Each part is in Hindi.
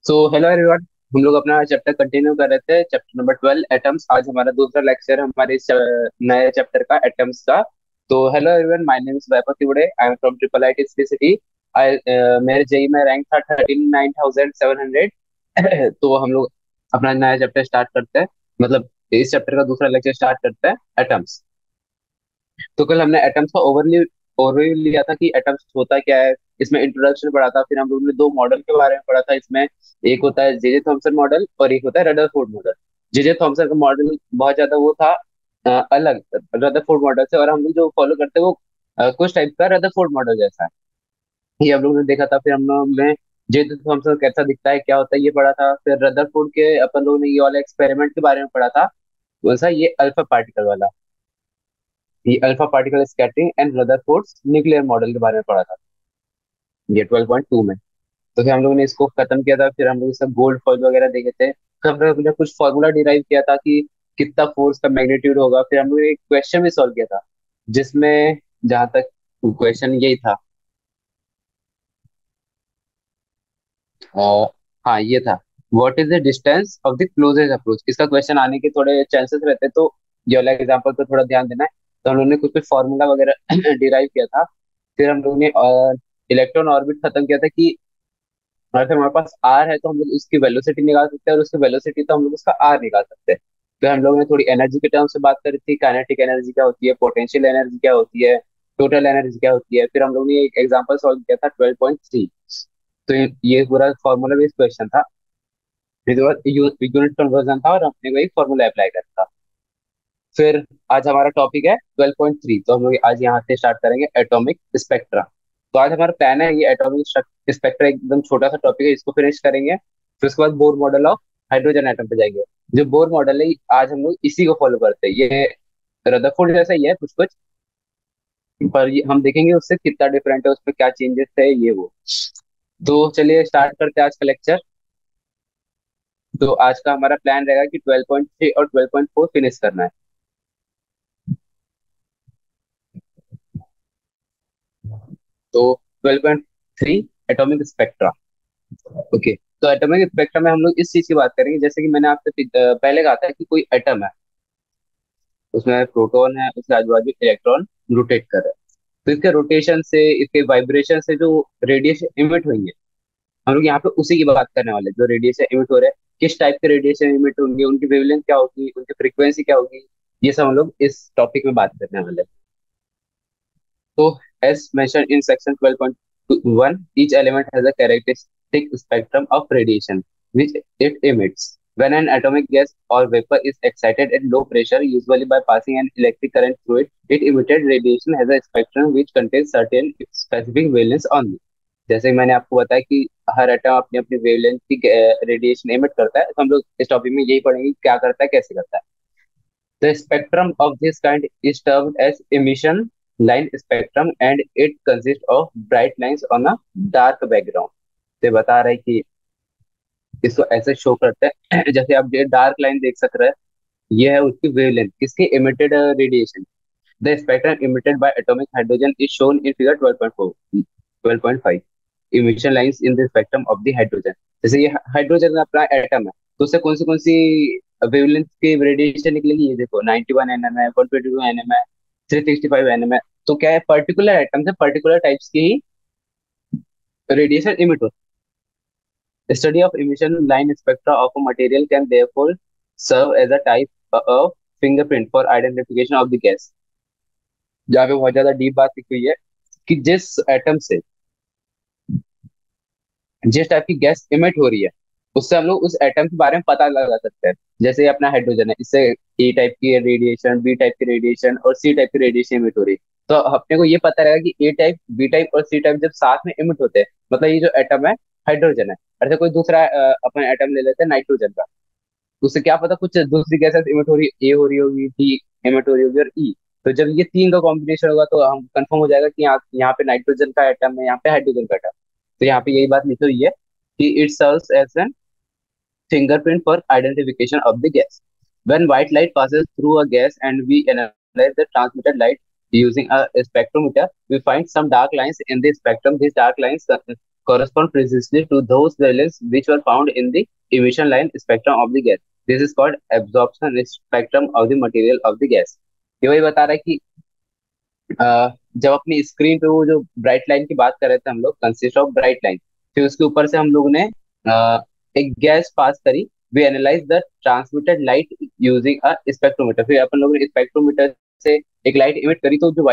So hello everyone. हम लोग अपना चैप्टर कंटिन्यू कर रहे थे, चैप्टर नंबर 12 एटम्स। आज हमारा दूसरा लेक्चर है हमारे इस नए चैप्टर का, एटम्स का। तो hello everyone, my name is Vaibhav Tiwade, I am from triple IT city. I मेरे जेई में रैंक था 39,700। तो हम लोग अपना नया चैप्टर स्टार्ट करते हैं, मतलब इस चैप्टर का दूसरा लेक्चर स्टार्ट करते हैं, एटम्स। तो कल हमने एटम्स का ओवरव्यू लिया था कि एटम्स होता क्या है। इसमें इंट्रोडक्शन पढ़ा था, फिर हम लोगों ने दो मॉडल के बारे में पढ़ा था इसमें। एक होता है जेजे थॉमसन मॉडल और एक होता है रदरफोर्ड मॉडल। जेजे थॉमसन का मॉडल बहुत ज्यादा वो था, अलग रदरफोर्ड मॉडल से, और हम लोग जो फॉलो करते हैं वो कुछ टाइप का रदरफोर्ड मॉडल जैसा है। ये हम लोगों ने देखा था। फिर हम लोग ने जेजे थॉमसन कैसा दिखता है, क्या होता है, ये पढ़ा था। फिर रदरफोर्ड के अपन लोगों ने ये वाला एक्सपेरिमेंट के बारे में पढ़ा था, कौन सा, ये अल्फा पार्टिकल वाला, ये alpha particle scattering and Rutherford's nuclear model के बारे में पढ़ा था, ये 12.2 में। तो फिर हम लोगों ने इसको खत्म किया था। फिर हम लोग सब गोल्ड फॉइल वगैरह देखे थे। फिर हम लोग ने कुछ फॉर्मूला डिराइव किया था कि कितना फोर्स का मैग्नीट्यूड होगा। फिर हम लोग ने एक क्वेश्चन भी सॉल्व किया था, जिसमें जहां तक क्वेश्चन यही था, अ, हाँ ये था, what is the distance of the closest approach. इसका क्वेश्चन आने के थोड़े चांसेस रहते हैं, तो ये वाला एग्जाम्पल पे थोड़ा ध्यान देना है। तो हम लोगों ने कुछ कुछ फॉर्मूला वगैरह डिराइव किया था। फिर हम लोगों ने इलेक्ट्रॉन ऑर्बिट खत्म किया था कि अगर हमारे पास आर है तो हम लोग उसकी वेलोसिटी निकाल सकते हैं, और उसकी वेलोसिटी तो हम लोग उसका आर निकाल सकते हैं। फिर हम लोगों ने थोड़ी एनर्जी के टर्म्स से बात करी थी, काइनेटिक एनर्जी क्या होती है, पोटेंशियल एनर्जी क्या होती है, टोटल एनर्जी क्या होती है। फिर हम लोगों ने एक एग्जाम्पल सॉल्व किया था 12.3। तो ये पूरा फॉर्मूला बेस्ड क्वेश्चन था। फिर यूनिट कन्वर्जन था, और हमने वही फॉर्मूला अप्लाई करा था। फिर आज हमारा टॉपिक है 12.3, तो हम लोग आज यहाँ से स्टार्ट करेंगे एटॉमिक स्पेक्ट्रा। तो आज हमारा प्लान है, ये एटॉमिक स्पेक्ट्रा एकदम छोटा सा टॉपिक है, इसको फिनिश करेंगे। फिर उसके बाद Bohr model of hydrogen atom पे जाएंगे। जो बोर मॉडल है, आज हम लोग इसी को फॉलो करते हैं। ये रदरफोर्ड जैसा ही है कुछ कुछ, पर ये हम देखेंगे उससे कितना डिफरेंट है, उसमें क्या चेंजेस है, ये वो। तो चलिए स्टार्ट करते हैं आज का लेक्चर। तो आज का हमारा प्लान रहेगा कि 12.3 और 12.4 फिनिश करना है। तो 12.3 एटॉमिक स्पेक्ट्रा। ओके, तो एटॉमिक स्पेक्ट्रम में हम लोग इस चीज की बात करेंगे, जैसे कि मैंने आपसे पहले कहा था कि कोई एटम है, उसमें प्रोटॉन है, उसके आजू बाजू इलेक्ट्रॉन रोटेट कर रहे हैं। तो इसके रोटेशन से, इसके वाइब्रेशन से जो रेडिएशन इमिट होंगे, हम लोग यहाँ पे उसी की बात करने वाले हैं। जो रेडिएशन इमिट हो रहे हैं, किस टाइप के रेडिएशन इमिट होंगे, उनकी वेवलेंथ क्या होगी, उनकी फ्रीक्वेंसी क्या होगी, ये सब हम लोग इस टॉपिक में बात करने वाले हैं। तो as mentioned in section 12.1, each element has a characteristic spectrum of radiation which it emits. When an atomic gas or vapor is excited at low pressure, usually by passing an electric current through it, it emitted radiation has a spectrum which contains certain specific wavelengths only. जैसे मैंने आपको बताया कि हर एटम अपनी अपनी वेवलेंथ की रेडिएशन एमिट करता है, तो हम लोग इस टॉपिक में यही पढ़ेंगे कि क्या करता है, कैसे करता है। The spectrum of this kind is termed as emission line spectrum, and it consists of bright lines on a dark background. तो ये बता रहा है कि इसको ऐसे शो करते हैं जैसे आप ये डार्क लाइन देख सक रहे हैं, ये है उसकी वेवलेंथ, किसकी, emitted radiation. The spectrum emitted bye atomic hydrogen is shown in figure 12.4 12.5 emission lines in the spectrum of the hydrogen. जैसे ये हाइड्रोजन अपना एटम है, तो उससे कौन सी वेवलेंथ की रेडिएशन निकलेगी, ये देखो 91 एनएम है, 122 एनएम है, 365 एनएम है। तो क्या है, पर्टिकुलर एटम से पर्टिकुलर टाइप्स की ही रेडिएशन इमिट होती है। Study of emission line spectra of a material can therefore serve as a type of fingerprint for identification of the gas. जहाँ पे बहुत ज्यादा डीप बात लिखी हुई है कि जिस टाइप की गैस इमिट हो रही है, उससे हम लोग उस एटम के बारे में पता लगा सकते हैं। जैसे ये अपना हाइड्रोजन है, इससे ए टाइप की रेडिएशन, बी टाइप की रेडिएशन और सी टाइप की रेडिएशन इमिट हो रही है। तो अपने को ये पता रहेगा कि ए टाइप, बी टाइप और सी टाइप जब साथ में इमिट होते हैं, मतलब ये जो एटम है हाइड्रोजन है। ऐसे कोई दूसरा अपना एटम ले लेते हैं नाइट्रोजन का, तो उससे क्या पता कुछ दूसरी गैसेस इमिट हो रही है, ए हो रही होगी, डी इमिट हो रही होगी, और ई। तो जब ये तीन का कॉम्बिनेशन होगा तो हम कंफर्म हो जाएगा कि यहाँ पे नाइट्रोजन का एटम है, यहाँ पे हाइड्रोजन का एटम। तो यहाँ पे यही बात लिखी हुई है कि it serves as an fingerprint for identification of the gas. When white light passes through a gas and we analyze the transmitted light using a spectrometer, we find some dark lines in the spectrum. These dark lines correspond precisely to those wavelengths which were found in the emission line spectrum of the gas. This is called absorption spectrum of the material of the gas. ये वही बता रहा है कि जब अपनी स्क्रीन पे वो जो ब्राइट लाइन की बात कर रहे थे हम लोग, कंसिस्ट ऑफ ब्राइट लाइन, फिर उसके ऊपर से हम लोग ने एक गैस पास करी। We analyse the transmitted light using a spectrometer. फिर अपन लोगों ने स्पेक्ट्रोमीटर से एक लाइट इमिट करी, तो जो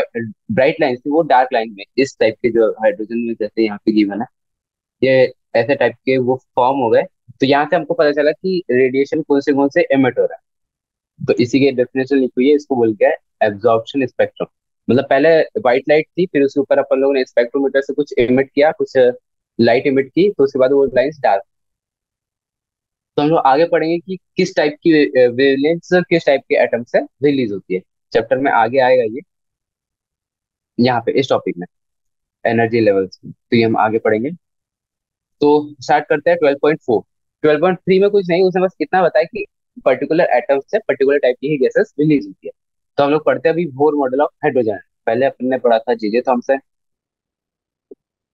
ब्राइट लाइन थी वो डार्क लाइन में इस टाइप के, जो हाइड्रोजन में जैसे यहाँ पे गिवन है, ये ऐसे टाइप के वो फॉर्म हो गए। तो यहाँ से हमको पता चला कि रेडिएशन कौन से एमिट हो रहा है। तो इसी की डेफिनेशन लिखी हुई है, इसको बोलते हैं एब्जॉर्प्शन स्पेक्ट्रम। मतलब पहले व्हाइट लाइट थी, फिर उसके ऊपर अपन लोगों ने स्पेक्ट्रोमीटर से कुछ इमिट किया, कुछ लाइट इमिट की, तो उसके बाद वो लाइंस डार्क। तो हम लोग आगे पढ़ेंगे कि किस टाइप की वेवलेंथ किस टाइप के एटम से रिलीज होती है। चैप्टर में आगे आएगा ये, यहाँ पे इस टॉपिक में एनर्जी लेवल्स, तो ये हम आगे पढ़ेंगे। तो स्टार्ट करते हैं 12.4। 12.3 में कुछ नहीं, उसने बस इतना बताया कि पर्टिकुलर एटम से पर्टिकुलर टाइप की ही गैसेस रिलीज होती है। तो हम लोग पढ़ते हैं अभी बोर मॉडल ऑफ हाइड्रोजन। पहले अपन ने पढ़ा था जीजे थॉमसन,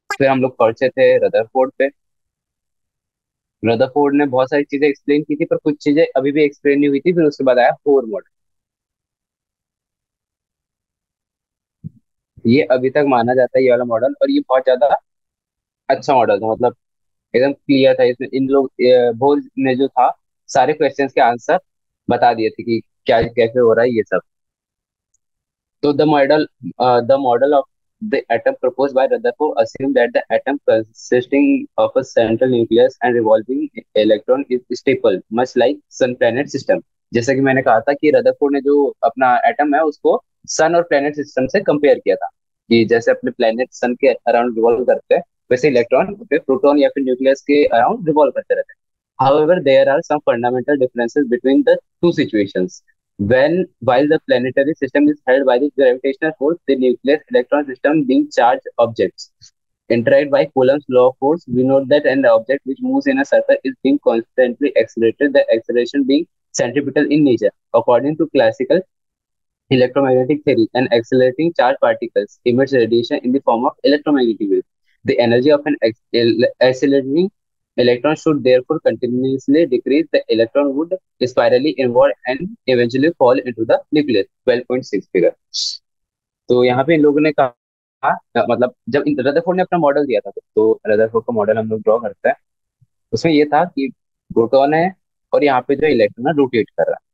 फिर हम लोग पढ़ते थे रदरफोर्ड पे। रदरफोर्ड ने बहुत सारी चीजें एक्सप्लेन की थी, पर कुछ चीजें अभी भी एक्सप्लेन नहीं हुई थी। फिर उसके बाद आया बोर मॉडल। ये अभी तक माना जाता है ये वाला मॉडल, और ये बहुत ज्यादा अच्छा मॉडल था। मतलब एकदम क्लियर था इसमें। इन लोग बोर ने जो था, सारे क्वेश्चंस के आंसर बता दिए थे कि क्या कैसे हो रहा है ये सब। So the model of the atom proposed by Rutherford assumed that the atom consisting of a central nucleus and revolving electron is stable, much like sun planet system. जैसा कि मैंने कहा था कि रदरफोर्ड ने जो अपना एटम है उसको सन और प्लेनेट सिस्टम से कंपेयर किया था, कि जैसे अपने प्लेनेट सन के अराउंड रिवॉल्व करते हैं, वैसे इलेक्ट्रॉन फिर प्रोटॉन या फिर न्यूक्लियस के अराउंड रिवॉल्व करते रहते हैं। However, there are some fundamental differences between the two situations. While the planetary system is held by the gravitational force, the nucleus electron system being charged objects interact by Coulomb's law of force. We note that an object which moves in a circle is being constantly accelerated, the acceleration being centripetal in nature. According to classical electromagnetic theory, an accelerating charged particles emits radiation in the form of electromagnetic waves. The energy of an accelerating electron should therefore continuously decrease. The electron would spirally inward and eventually fall into the nucleus. 12.6 figure. तो यहाँ पे इन लोगों ने कहा, मतलब जब रदरफोर्ड ने अपना मॉडल दिया था, तो रदरफोर्ड का मॉडल हम लोग ड्रॉ करते हैं। उसमें ये था कि प्रोटॉन है और यहाँ पे जो इलेक्ट्रॉन है रोटेट कर रहा है।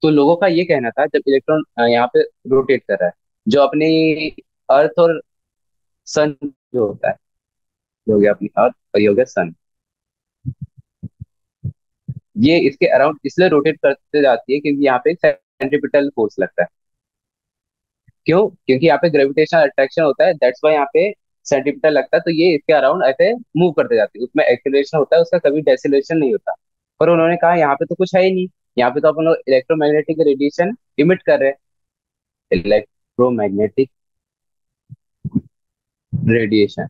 तो लोगों का ये कहना था, जब इलेक्ट्रॉन यहाँ पे रोटेट कर रहा है, जो अपनी अर्थ और सन जो होता है, ये हो गया अपनी अर्थ और ये हो गया सन, ये इसके अराउंड इसलिए रोटेट करते जाती है क्योंकि यहाँ पे एक सेंट्रीपिटल फोर्स लगता है। क्यों? क्योंकि यहाँ पे ग्रेविटेशनल अट्रैक्शन होता है, दैट्स वाई यहाँ पे सेंट्रीपिटल लगता है। तो ये इसके अराउंड ऐसे मूव करते जाती है, उसमें एक्सेलरेशन होता है, उसका कभी डेसिलेशन नहीं होता। पर उन्होंने कहा यहाँ पे तो कुछ है ही नहीं, यहाँ पे तो अपन लोग इलेक्ट्रोमैग्नेटिक रेडिएशन इमिट कर रहे हैं, इलेक्ट्रोमैग्नेटिक रेडिएशन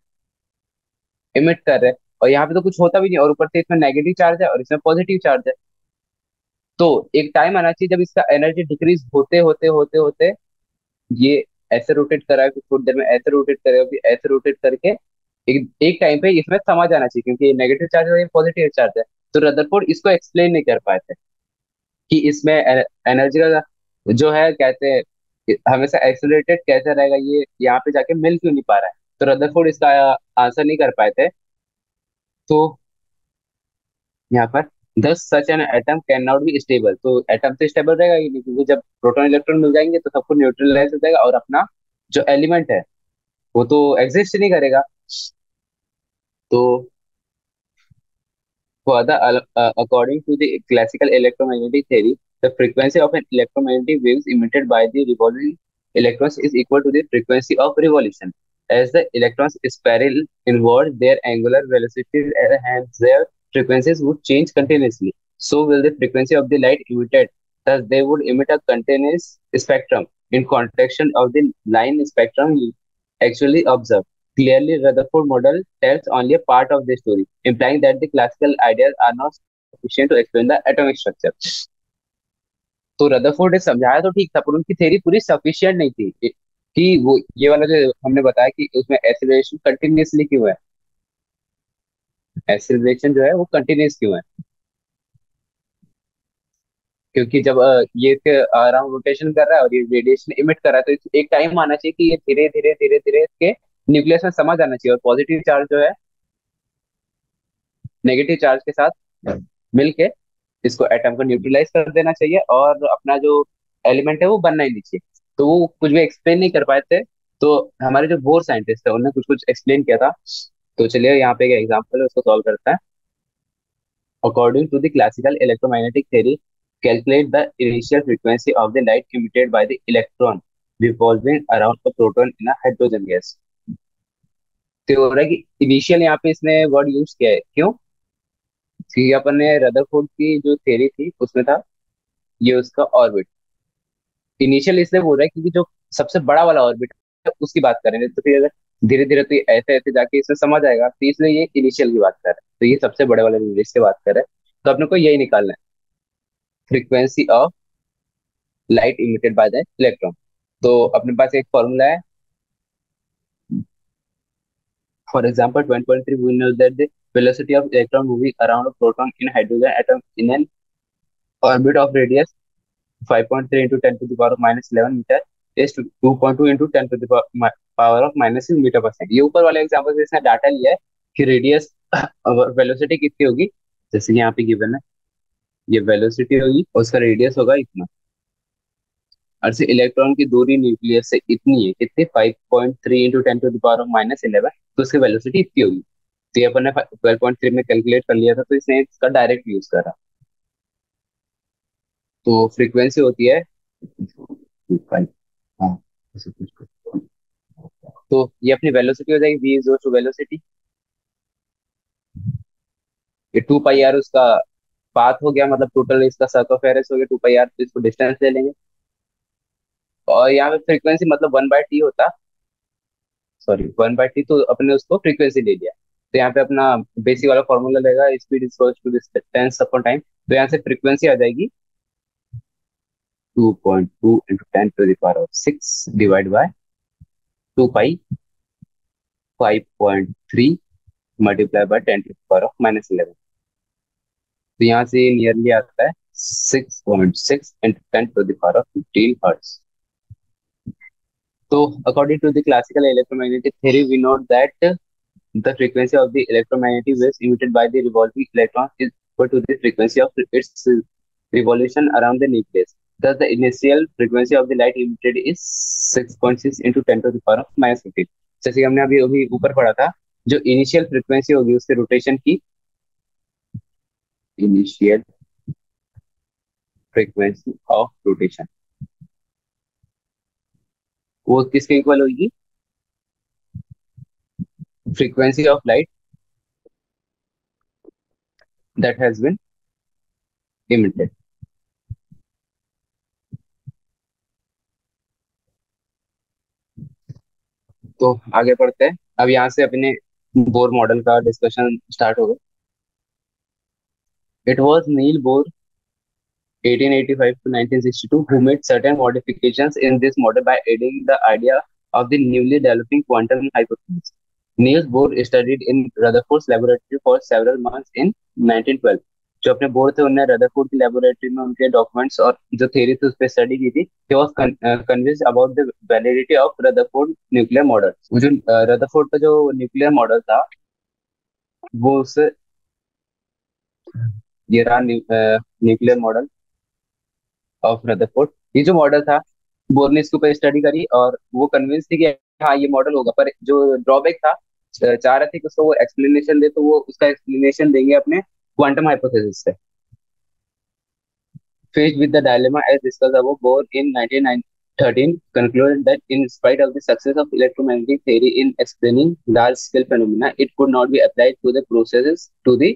इमिट कर रहे हैं, और यहाँ पे तो कुछ होता भी नहीं, और ऊपर से इसमें नेगेटिव चार्ज है और इसमें पॉजिटिव चार्ज है। तो एक टाइम आना चाहिए जब इसका एनर्जी डिक्रीज होते होते होते होते ये ऐसे रोटेट करा है, फिर थोड़ी देर में ऐसे रोटेट करेगा, फिर ऐसे रोटेट करके एक टाइम पे इसमें समा जाना चाहिए, क्योंकि ये नेगेटिव चार्ज है, ये पॉजिटिव चार्ज है। तो रदरफोर्ड इसको एक्सप्लेन नहीं कर पाए थे कि इसमें एनर्जी का जो है कहते हैं हमेशा एक्सेलरेटेड कैसे रहेगा, ये यहाँ पे जाके मिल क्यों नहीं पा रहा है। तो रदरफोर्ड इसका आंसर नहीं कर पाए थे। तो यहाँ पर दस such an atom can not be stable, तो एटम तो स्टेबल रहेगा ही नहीं, क्योंकि जब प्रोटॉन इलेक्ट्रॉन मिल जाएंगे तो सबको न्यूट्रलाइज हो जाएगा और अपना जो एलिमेंट है वो तो एग्जिस्ट नहीं करेगा। तो further, according to the classical electromagnetic theory, the frequency of an electromagnetic waves emitted by the revolving electrons is equal to the frequency of revolution. As the electrons spiral inward, their angular velocities and hence their frequencies would change continuously. So will the frequency of the light emitted. Thus, they would emit a continuous spectrum. In contraction of the line spectrum you actually observe. Clearly, Rutherford model tells only a part of the story, implying that the classical ideas are not sufficient to explain the atomic structure. तो रदरफोर्ड ने समझाया तो ठीक था, पर उनकी थ्योरी पूरी सफिशिएंट नहीं थी कि वो ये वाला जो हमने बताया कि उसमें एक्सीलरेशन कंटिन्यूअसली क्यों है, एक्सीलरेशन जो है वो कंटिन्यूअस क्यों है, क्योंकि जब ये अराउंड रोटेशन कर रहा है और ये रेडिएशन इमिट कर रहा है, तो एक टाइम आना चाहिए कि ये धीरे धीरे धीरे धीरे इसके न्यूक्लियस में समा जाना चाहिए, और पॉजिटिव चार्ज जो है नेगेटिव चार्ज के साथ मिलके इसको एटम को न्यूट्रलाइज कर देना चाहिए, और अपना जो एलिमेंट है वो बनना ही नहीं चाहिए। तो वो कुछ भी एक्सप्लेन नहीं कर पाए थे, तो हमारे जो बोर साइंटिस्ट है उन्होंने कुछ कुछ एक्सप्लेन किया था। तो चलिए यहाँ पे एक एग्जांपल है, उसको सॉल्व करते हैं। According to the classical electromagnetic theory, calculate the initial frequency of the light emitted by the electron revolving around a proton in a hydrogen gas। तो हो रहा है कि इनिशियल यहाँ पे इसने वर्ड यूज किया है, क्यों? क्योंकि अपन ने रदरफोर्ड की जो थ्योरी थी उसमें था ये उसका ऑर्बिट। इनिशियल इसलिए बोल रहा है क्योंकि जो सबसे बड़ा वाला ऑर्बिट है उसकी बात करेंगे, तो फिर अगर धीरे धीरे तो ये ऐसे ऐसे जाके इसमें समझ आएगा, तो इसलिए ये इनिशियल की बात कर रहा है, तो ये सबसे बड़े वाले रेडियस की बात कर रहा है। तो अपने को यही निकालना है, frequency of light emitted by the electron. तो अपने पास एक फॉर्मूला है। For example, 20.3, we know that the velocity of electron moving around a proton in hydrogen atom in an orbit of radius 5.3 into 10 to the power of minus 11 meter is to 2.2 into 10 to the power of minus 6 metre पर सेकंड। ये ऊपर वाले एग्जांपल से इसने डाटा लिया है कि रेडियस वेलोसिटी कितनी होगी, जैसे कि यहाँ पे गिवन है, ये वेलोसिटी होगी और उसका रेडियस होगा इतना, और से इलेक्ट्रॉन की दूरी न्यूक्लियस से इतनी है, कितनी 5.3 into 10 to the power of minus 11, तो उसकी वेलोसिटी इतनी होगी। तो ये अपन ने 12.3 में कैलकुलेट कर लिया था, तो इसने इसका डायरेक्ट यूज करा। तो फ्रीक्वेंसी होती है 5। हाँ, ऐसे कुछ। तो ये अपनी वेलोसिटी हो जाएगी, v इज टू वेलोसिटी, ये 2 पाई आर उसका पाथ हो गया, मतलब टोटल इसका सर्कमफेरेंस हो गया 2 पाई आर, तो इसको डिस्टेंस ले लेंगे। और यहाँ पे फ्रीक्वेंसी मतलब 1/t होता, सॉरी 1/t, तो अपने उसको फ्रीक्वेंसी ले लिया। तो यहाँ पे अपना बेसिक वाला फॉर्मूला लेगा, speed is to distance upon time. तो यहाँ से फ्रीक्वेंसी आ जाएगी 2.2 into 10 to the power of 6 divide by 2 pi 5.3 multiply by 10 to the power of minus 11। तो यहाँ से नियरली आता है 6.6 into 10 to the power of 15 hertz. तो according to the classical electromagnetic theory, we note that the frequency of the electromagnetic waves emitted by the revolving electron is equal to the frequency of its revolution around the nucleus. Thus, the initial frequency of the light emitted is 6.6 into 10 to the power of minus 15। जैसे कि हमने अभी अभी ऊपर पढ़ा था, जो इनिशियल फ्रीक्वेंसी होगी उसके रोटेशन की, इनिशियल फ्रीक्वेंसी ऑफ रोटेशन वो किसके इक्वल होगी, frequency of light that has been emitted. तो आगे बढ़ते हैं, अब यहाँ से अपने बोर मॉडल का डिस्कशन स्टार्ट होगा। It was Niels Bohr 1885 to 1962 who made certain modifications in this model by adding the idea of the newly developing quantum hypothesis. Niels Bohr studied in Rutherford's laboratory for several months in 1912। जो अपने बोर थे उन्होंने रदरफोर्ड की लेबोरेटरी में उनके डॉक्यूमेंट्स और जो थ्योरी थी उस पर स्टडी की थी। He was convinced about the validity of Rutherford nuclear model. वो जो रदरफोर्ड का जो न्यूक्लियर मॉडल था वो उससे, ये रहा न्यूक्लियर मॉडल ऑफ रदरफोर्ड। ये जो मॉडल था, बोर ने इसके ऊपर स्टडी करी और वो कन्विंस थी कि हाँ ये मॉडल होगा, पर जो ड्रॉबैक था, चाह रहे थे कि उसको वो एक्सप्लेनेशन दे, तो वो उसका एक्सप्लेनेशन देंगे अपने क्वांटम हाइपोथेसिस से। Faced with the dilemma as discussed above, Bohr in 1913 concluded that in spite of the success of electromagnetic theory in explaining large-scale phenomena, it could not be applied to the processes to the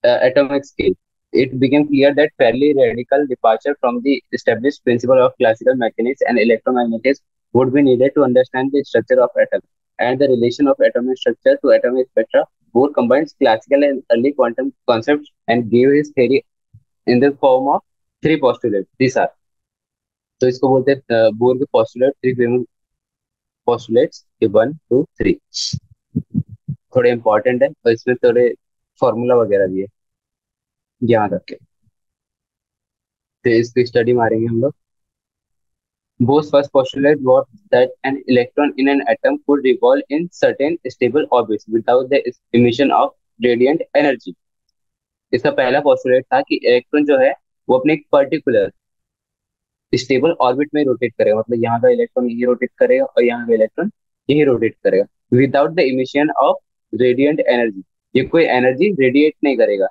atomic scale. It became clear that fairly radical departure from the established principle of classical mechanics and electromagnetics would be needed to understand the structure of atoms and the relation of atomic structure to atomic spectra. Bohr combines classical and early quantum concepts and gave his theory in the form of three postulates। These are, तो इसको बोलते हैं बोर के postulate, थ्री पोस्टुलेट्स 1 2 3 थोड़े इंपॉर्टेंट है और इसमें थोड़े फॉर्मूला वगैरह भी है, याद रखें। तो इसकी स्टडी मारेंगे हम लोग। Bohr's first postulate was that an electron in an atom could revolve in certain stable orbits without the emission of radiant energy। इसका पहला पोस्टुलेट था कि इलेक्ट्रॉन जो है वो अपने एक पर्टिकुलर स्टेबल ऑर्बिट में रोटेट करेगा, मतलब यहाँ का इलेक्ट्रॉन यही रोटेट करेगा और यहाँ का इलेक्ट्रॉन यही रोटेट करेगा, without the emission of radiant energy. ये कोई एनर्जी रेडिएट नहीं करेगा,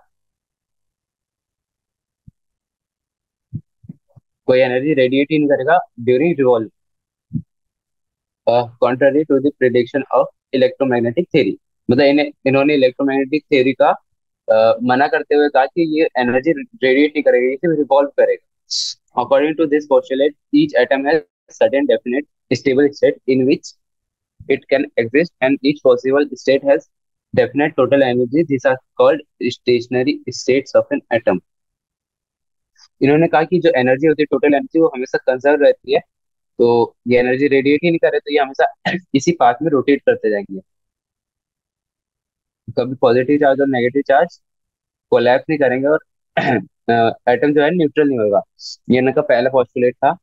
कोई एनर्जी रेडिएट ही नहीं करेगा during revolve, contrary to the prediction of electromagnetic theory. मतलब इन्होंने इलेक्ट्रोमैग्नेटिक थ्योरी का मना करते हुए कहा कि ये एनर्जी रेडिएट नहीं करेगा, ये सिर्फ रिवॉल्व करेगा। According to this postulate each atom has certain definite stable state in which it can exist and each possible state has definite total energy, these are called stationary states of an atom। इन्होंने कहा कि जो एनर्जी होती है टोटल एनर्जी वो हमेशा कंजर्व रहती है, तो ये एनर्जी रेडिएट ही नहीं कर रहे तो ये हमेशा इसी पाथ में रोटेट करते जाएंगे, कभी पॉजिटिव चार्ज और नेगेटिव चार्ज कोलैप्स नहीं करेंगे और एटम जो है न्यूट्रल नहीं होगा। ये इनका पहला पोस्टुलेट था।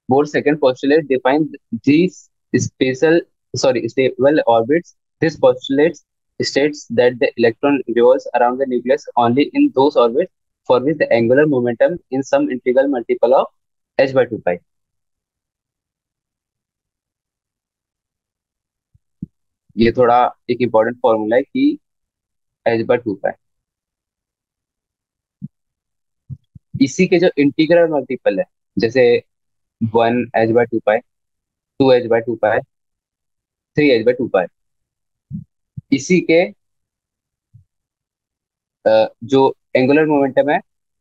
Bohr's second postulate defines these special, stable orbits. This postulate states that the electron revolves around the nucleus only in those orbits for which the angular momentum in some integral multiple of h by 2 pi। ये थोड़ा एक इंपॉर्टेंट फॉर्मूला है कि h by 2 pi इसी के जो इंटीग्रल मल्टीपल है, जैसे 1 h by 2 pi, 2 h by 2 pi, 3 h by 2 pi, इसी के जो एंगुलर मोमेंटम है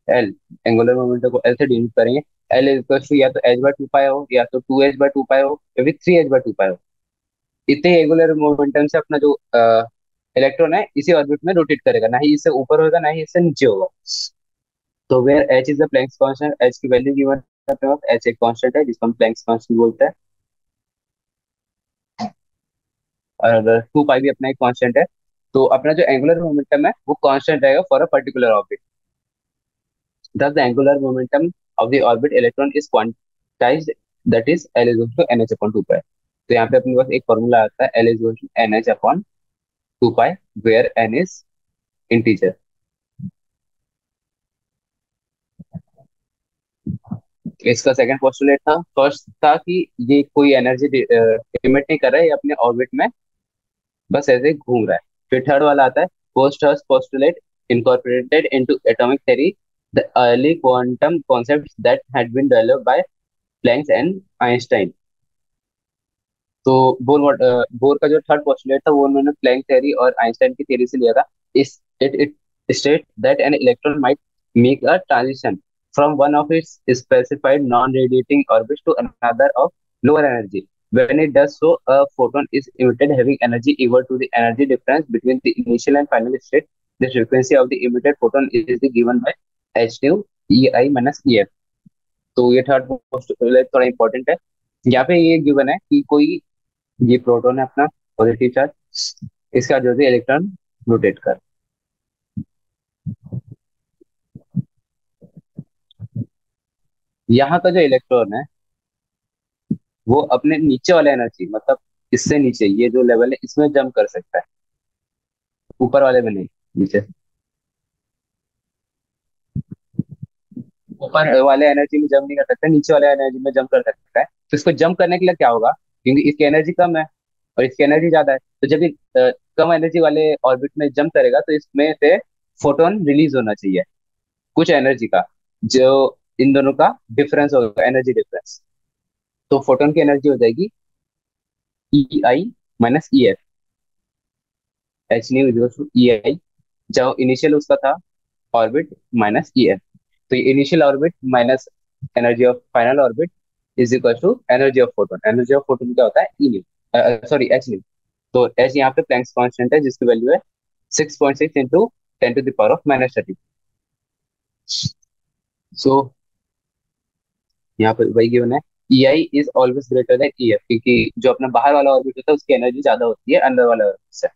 एल, एंगुलर मोमेंटम को एल से डिनोट करेंगे। एल इक्वल टू या तो एच बाय टू पाई हो या तो 2h/2 पाई हो या फिर 3h/2 पाई हो। इतने एंगुलर मोमेंटम से अपना जो इलेक्ट्रॉन है इसी ऑर्बिट में रोटेट करेगा, ना ही इससे ऊपर होगा ना ही इससे नीचे होगा। तो where H is the Planck's constant, H की वैल्यू गिवन है, एच एक कांस्टेंट है जिसको हम प्लैंक्स कांस्टेंट बोलते हैं, और 2 पाई भी अपना एक कांस्टेंट है। तो अपना जो एंगुलर मोमेंटम है वो कांस्टेंट रहेगा for a particular orbit. Thus, the angular momentum of the orbit electron is quantized, that is L is equal to NH upon 2 pi। तो यहाँ पे अपने पास एक फॉर्मूला आता है L is equal to NH upon 2 pi where N is integer। इसका सेकंड पोस्टुलेट था। फर्स्ट था कि ये कोई एनर्जी इमिट नहीं कर रहा है, ये अपने ऑर्बिट में बस ऐसे ही घूम रहा है। फिर थर्ड वाला आता है पोस्ट हर्स्ट postulate incorporated into atomic theory the early quantum concepts that had been developed by Planck and Einstein। तो बोर का जो थर्ड पोस्टुलेट था वो उन्होंने प्लैंक थ्योरी और आइंस्टाइन की थ्योरी से लिया था। इस it it state that an electron might make a transition from one of its specified non radiating orbits to another of lower energy. When it does so, a photon is emitted having energy equal to the energy difference between the initial and final state. The frequency of the emitted photon is given by h nu e I minus e f। तो ये थर्ड पोस्टुलेट थोड़ा इंपॉर्टेंट है। यहाँ पे ये गिवन है कि कोई ये प्रोटॉन है अपना पॉजिटिव चार्ज, इसका जो भी इलेक्ट्रॉन रोटेट कर, यहाँ का जो इलेक्ट्रॉन है वो अपने नीचे वाले एनर्जी, मतलब इससे नीचे ये जो लेवल है इसमें जंप कर सकता है, ऊपर वाले में नहीं, नीचे। ऊपर वाले एनर्जी में जंप नहीं कर सकता, नीचे वाले एनर्जी में जंप कर सकता है। तो इसको जंप करने के लिए क्या होगा, क्योंकि इसकी एनर्जी कम है और इसकी एनर्जी ज्यादा है, तो जब ये कम एनर्जी वाले ऑर्बिट में जंप करेगा तो इसमें से फोटोन रिलीज होना चाहिए कुछ एनर्जी का, जो इन दोनों का डिफरेंस होगा, एनर्जी डिफरेंस। तो फोटोन की एनर्जी हो जाएगी E I minus E F, H nu is to E I, जो इनिशियल उसका था ऑर्बिट माइनस ई एफ। तो ये initial orbit minus energy of final orbit is equal to energy of photon. Energy of photon क्या होता है, E nu, sorry H nu. तो एच यहाँ पे प्लैंक्स कांस्टेंट है जिसकी वैल्यू है 6.6 इंटू 10⁻³ सो यहाँ पर वही गिवन है E I is always greater than E F, क्योंकि जो अपना बाहर वाला ऑर्बिट होता है उसकी एनर्जी ज्यादा होती है अंदर वाला orbit से।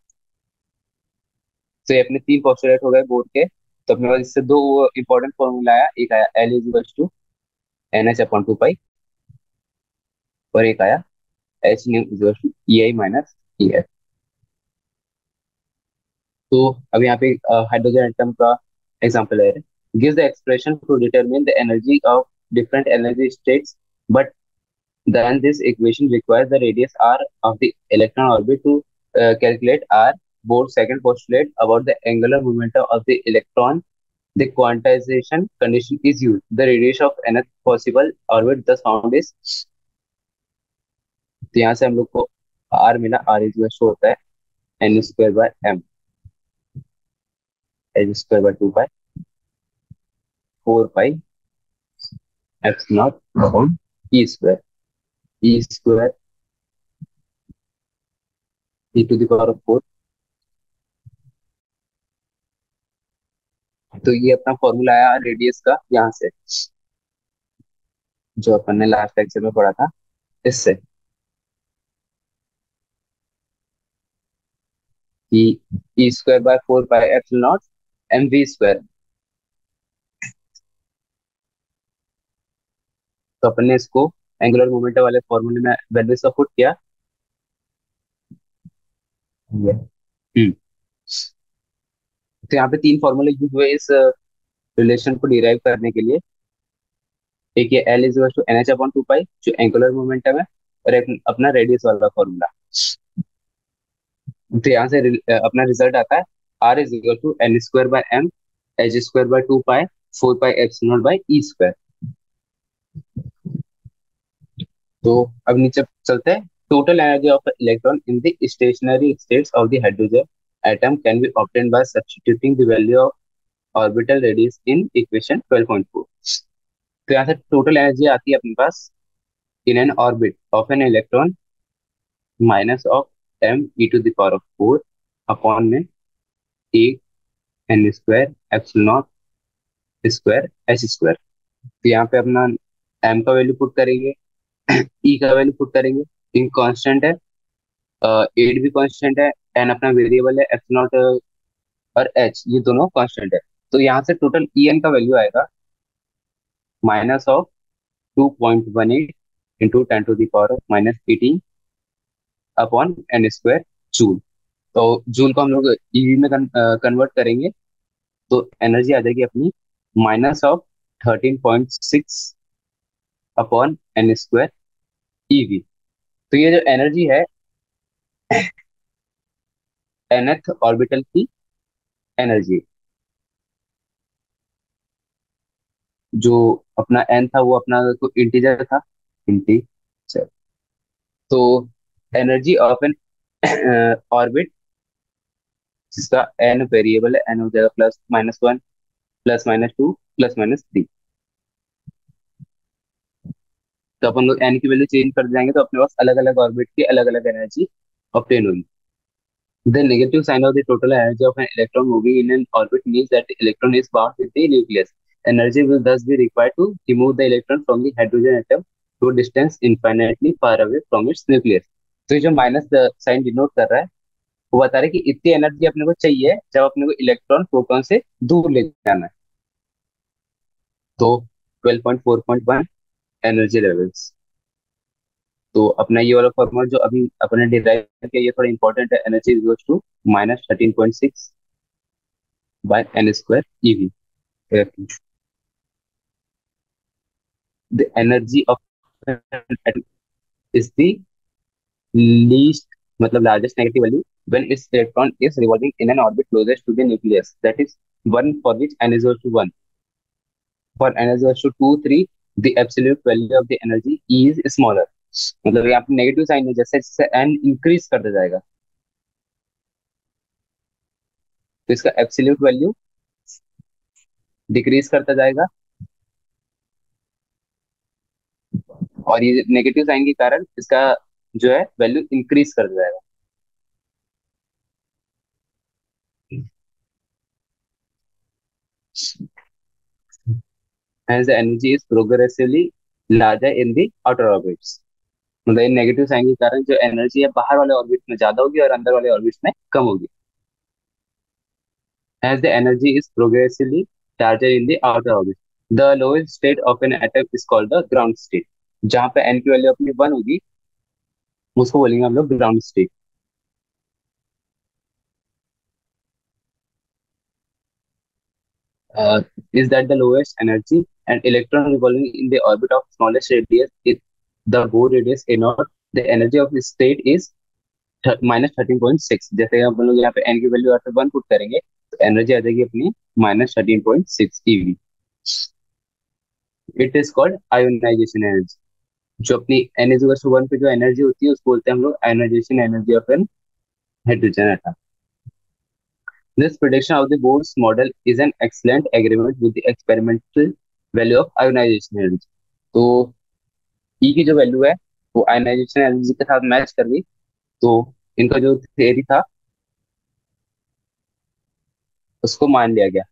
तो ये अपने तीन पोस्टुलेट हो गए बोर्ड के। तो अपने पास इससे दो इंपॉर्टेंट फॉर्मूला आया, एक आया L is equal to N H upon two pi, और एक आया H nu is equal to E I minus E F. तो अब यहाँ पे हाइड्रोजन एटम का एग्जांपल है, give the expression to determine the energy of different energy states, but then this equation requires the radius r of the electron orbit to calculate r. Bohr's second postulate about the angular momentum of the electron, the quantization condition is used. The radius of nth possible orbit thus found is, तो यहाँ से हम लोग को r मिला, r इज होता है n square by m, h square by 2 pi 4 pi x naught upon e square, e square e to the power of 4। तो ये अपना फॉर्मूला आया रेडियस का यहाँ से, जो अपन ने लास्ट लेक्चर में पढ़ा था इससे, कि E square by 4 pi epsilon naught M V square. तो अपन ने इसको एंगुलर मोमेंटम वाले फॉर्मूले में वैल्यूज का पुट किया। हम्म तो यहाँ पे तीन फॉर्मूले यूज हुए इस रिलेशन को डिराइव करने के लिए। एक ये L is to N H upon two pi जो एंगुलर मोमेंटम है, और एक अपना रेडियस वाला फॉर्मूला। तो यहाँ से अपना रिजल्ट आता है R is equal to N square by M H square by 2 pi 4 pi epsilon by E square. तो अब नीचे चलते हैं। Total energy of electron in the stationary states of the hydrogen atom can be obtained by substituting the value of orbital radius in equation 12.4। तो यहाँ से टोटल एनर्जी आती है अपने पास in N orbit of an electron minus of M E to the power of 4 upon में एक N square epsilon naught square H square. तो यहाँ पे अपना एम का वैल्यू पुट करेंगे, ई का वैल्यू पुट करेंगे, इन कांस्टेंट है, एट भी कांस्टेंट है, एन अपना वेरिएबल है, एप्सिलॉन नॉट और एच ये दोनों कांस्टेंट है। तो यहाँ से टोटल ई एन का वैल्यू आएगा minus of 2.18 into 10 to the power of minus 18 upon N square joule. तो जूल को हम लोग ईवी में कन्वर्ट करेंगे, तो एनर्जी आ जाएगी अपनी minus of 13.6 upon N square eV. तो ये जो एनर्जी है nth ऑर्बिटल की एनर्जी, जो अपना n था वो अपना तो इंटीजर था, इंटीजर। तो एनर्जी ऑफ एन ऑर्बिट जिसका n वेरिएबल है, n हो जाएगा plus minus one plus minus two plus minus three. तो अपन लोग n की वैल्यू चेंज कर जाएंगे तो अपने पास अलग अलग ऑर्बिट की अलग अलग एनर्जी ऑब्टेन होगी। The negative sign of the total energy of an electron moving in an orbit means that the electron is bound with the nucleus. Energy will thus be required to remove the electron from the hydrogen atom to a distance infinitely far away from its nucleus. तो ये जो माइनस साइन डिनोट कर रहा है वो बता रहा है कि इतनी एनर्जी अपने को चाहिए जब अपने को इलेक्ट्रॉन प्रोटॉन से दूर ले जाना है। तो 12.4.1 एनर्जी लेवल्स। तो अपना ये वाला फॉर्मूला जो अभी अपने डिराइव किया ये थोड़ा इंपॉर्टेंट है, energy is to minus 13.6 by n square ev, where the energy of an atom is the least, मतलब largest negative value when its electron is revolving in an orbit closest to the nucleus, that is one for which n is equal to 1, for n is equal to 2 3 the absolute value of the energy E is smaller। मतलब यहाँ पे नेगेटिव साइन है, जैसे जैसे n इंक्रीज करता जाएगा तो इसका एब्सोल्यूट वैल्यू डिक्रीज करता जाएगा, और ये नेगेटिव साइन के कारण इसका जो है वैल्यू इंक्रीज करता जाएगा। Hence, the energy is progressively larger in the outer orbits. मतलब इन नेगेटिव साइन के कारण जो एनर्जी है बाहर वाले ऑर्बिट में ज्यादा होगी और अंदर वाले ऑर्बिट में कम होगी। As the energy is progressively larger in the outer orbit, the lowest state of an atom is called the ground state। जहाँ पे n की वैल्यू अपनी 1 होगी उसको बोलेंगे हम लोग ground state. Is that the lowest energy and electron revolving in the orbit of smallest radius is the Bohr radius a naught, the energy of the state is -13.6। जैसे हम लोग यहाँ पे n की वैल्यू यहाँ पे 1 पुट करेंगे तो एनर्जी आ जाएगी अपनी -13.6 eV। It is called ionisation energy. जो अपनी n = 1 पे जो एनर्जी होती है उसको बोलते हैं हम लोग ionisation energy of an hydrogen atom. This prediction of the Bohr's model is an excellent agreement with the experimental value of ionisation energy. तो ई की जो वैल्यू है वो आयोनाइजेशन एनर्जी के साथ मैच कर गई। तो इनका जो थियरी था उसको मान लिया गया।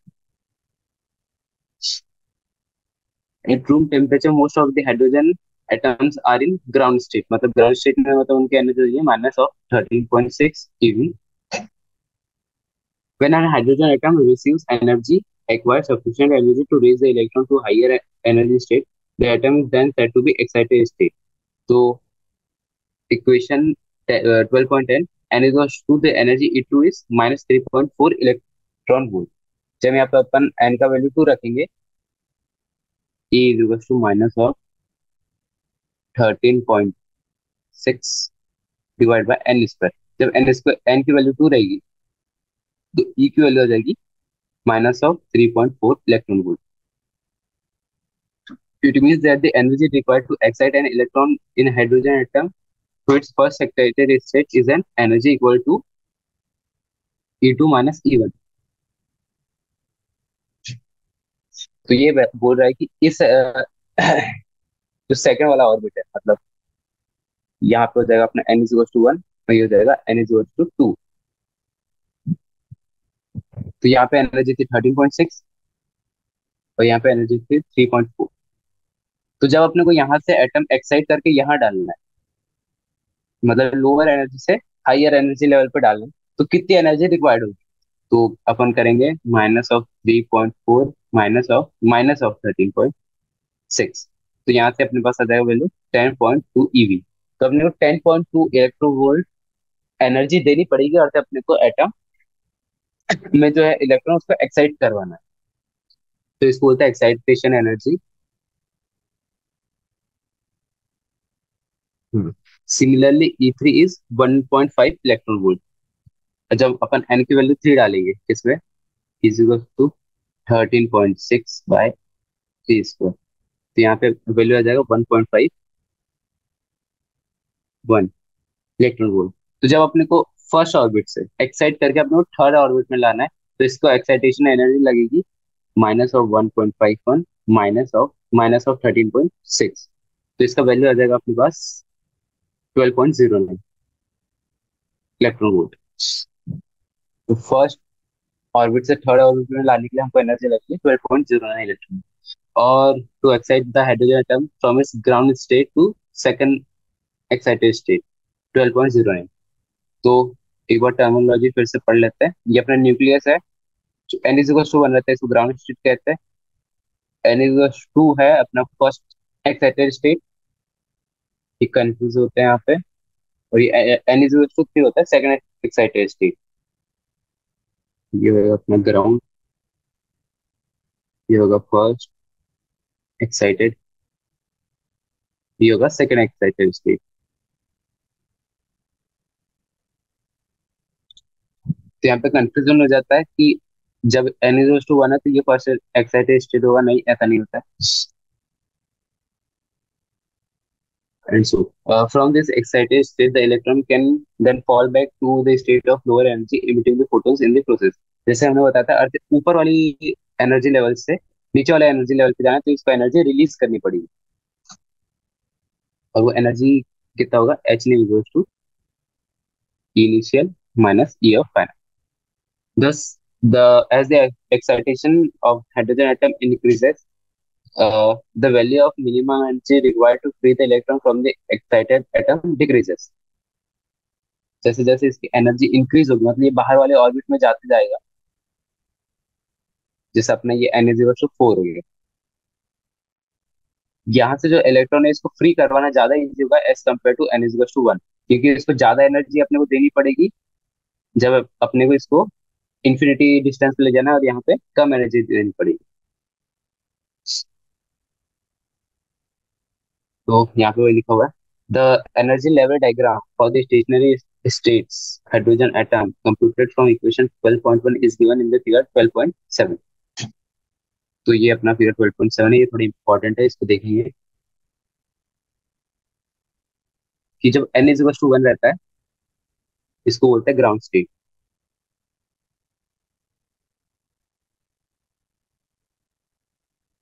At room temperature most of the hydrogen atoms are in ground state. मतलब ग्राउंड स्टेट में मतलब उनकी एनर्जी है -13.6 eV। When a hydrogen atom receives energy, acquires sufficient energy to raise the electron to higher energy state, the atom is then said to be excited state। So equation 12.10, n is equals to the energy E2 is -3.4 electron volt. जब यहाँ पे अपन n का वैल्यू 2 रखेंगे, E is equals to minus of 13.6 divide by n square. जब n की वैल्यू 2 रहेगी तो E की वैल्यू आ जाएगी -3.4 electron volt. It means that the energy required to excite an electron in a hydrogen atom to its first excited state is an energy equal to E2 minus E1। तो ये बोल रहा है कि इस जो सेकंड वाला ऑर्बिट है मतलब यहाँ पे हो जाएगा अपना n = 1 और ये हो जाएगा n = 2। तो यहाँ पे एनर्जी थी 13.6 और यहाँ पे एनर्जी थी 3.4। तो जब अपने को यहाँ से एटम एक्साइट करके यहाँ डालना है मतलब लोअर एनर्जी से हायर एनर्जी लेवल पे डालना है तो कितनी एनर्जी रिक्वायर्ड होगी। तो अपन करेंगे -3.4 माइनस ऑफ 13.6। तो यहाँ से अपने पास आ जाएगा वैल्यू 10.2 ईवी। तो अपने को 10.2 इलेक्ट्रो वोल्ट एनर्जी देनी पड़ेगी और अपने को एटम में जो है इलेक्ट्रॉन उसको एक्साइट करवाना है। तो इसको बोलते हैं excitation energy. Similarly E3 is 1.5 electron volt. जब अपन n की वैल्यू 3 डालेंगे किसमें इज इक्वल टू 13.6/3²। तो यहाँ पे वैल्यू आ जाएगा 1.51 इलेक्ट्रॉन वोल्ट। तो जब अपने को फर्स्ट ऑर्बिट से एक्साइट करके अपने को थर्ड ऑर्बिट में लाना है तो इसको एक्साइटेशन एनर्जी लगेगी -1.51 माइनस ऑफ 13.6। तो इसका वैल्यू आ जाएगा अपने पास 12.09 इलेक्ट्रॉन वोल्ट। तो फर्स्ट ऑर्बिट से थर्ड ऑर्बिट में लाने के लिए हमको एनर्जी लगती है 12.09 इलेक्ट्रॉन। और to excite the hydrogen atom from its ground state to second excited state 12.09। तो एक बार टर्मिनोलॉजी फिर से पढ़ लेते हैं। ये अपना न्यूक्लियस है जो n = 1 रहता है इसको ग्राउंड स्टेट कहते हैं। n = 2 है अपना फर्स्ट एक्साइटेड स्टेट। ये कंफ्यूज होते हैं यहाँ पे। और ये n = 3 होता है सेकंड एक्साइटेड स्टेट। ये होगा अपना ग्राउंड, ये होगा फर्स्ट एक्साइटेड, ये होगा सेकंड एक्साइटेड स्टेट। तो यहाँ पे कंफ्यूजन हो जाता है कि जब n = 1 है तो ये फर्स्ट एक्साइटेड स्टेट होगा, नहीं ऐसा नहीं होता है। And so, from this excited state, the electron can then fall back to the state of lower energy, emitting the photons in the process। जैसे हमने बताया था अर्थ ऊपर वाली एनर्जी लेवल से नीचे वाले एनर्जी लेवल पे जाना है तो इसको एनर्जी रिलीज करनी पड़ेगी। और वो एनर्जी कितना होगा H initial minus E of final. Thus, the as the excitation of hydrogen atom increases, the value of minimum energy required to free the electron from the excited atom decreases. जैसे जैसे इसकी एनर्जी इंक्रीज होगी, मतलब ये बाहर वाले ऑर्बिट में जाते जाएगा, जैसे अपना ये एन इज इक्वल टू 4 हो गया, यहाँ से जो इलेक्ट्रॉन है इसको फ्री करवाना ज्यादा इजी होगा as compare to n is equal to 1, क्योंकि इसको ज्यादा एनर्जी अपने को देनी पड़ेगी जब अपने को इसको इन्फिनिटी डिस्टेंस पे ले जाना है, और यहाँ पे कम एनर्जी देनी पड़ेगी। तो यहाँ पे वही लिखा हुआ है, the energy level diagram for the stationary states hydrogen atom computed from equation 12.1 is given in the figure 12.7। तो ये अपना फिगर 12.7 है, ये थोड़ी इंपॉर्टेंट है, इसको देखेंगे कि जब n इज टू 1 रहता है इसको बोलते हैं ग्राउंड स्टेट।